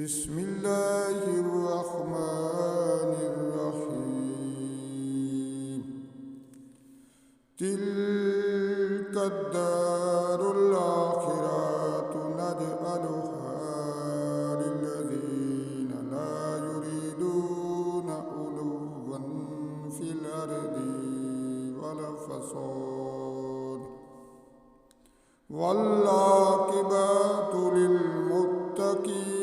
بسم الله الرحمن الرحيم تلك الدار الآخرة نجعلها للذين لا يريدون علوا في الأرض ولا فساد والعاقبة للمتقين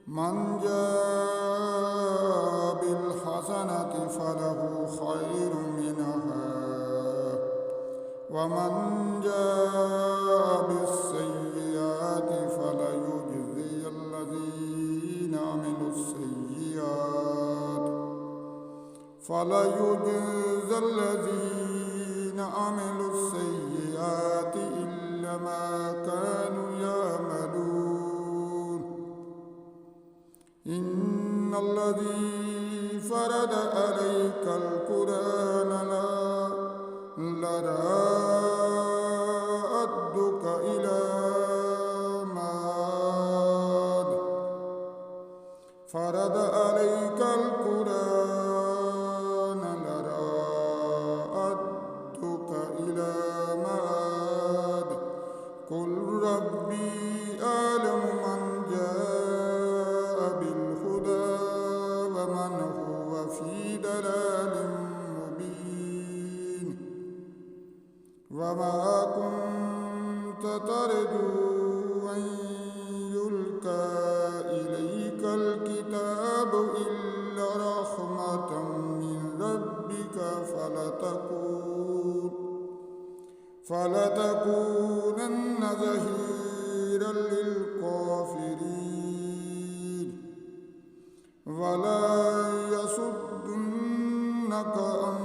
من جاء بالحسنة فله خير منها ومن جاء بالسيئات فليجزي الذين عملوا السيئات إلا ما كانوا يعملون إن الذي فرض عليك القرآن لرادك إلى معاد فرض عليك القرآن لرادك إلى معاد قل ربي أعلم من جاء بالهدى ومن هو في ضلال مبين وما كنت ترجو أن يلقى إليك الكتاب إلا رحمة من ربك فلتكونن ظهيرا للكافرين ولا يصدنك عن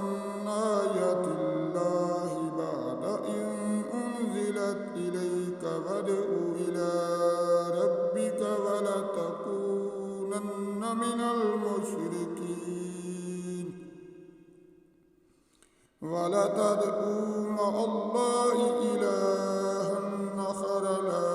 آيات الله بعد إذ أنزلت إليك وادع إلى ربك ولتكونن من المشركين ولا تدعوا مع الله إلها آخر لا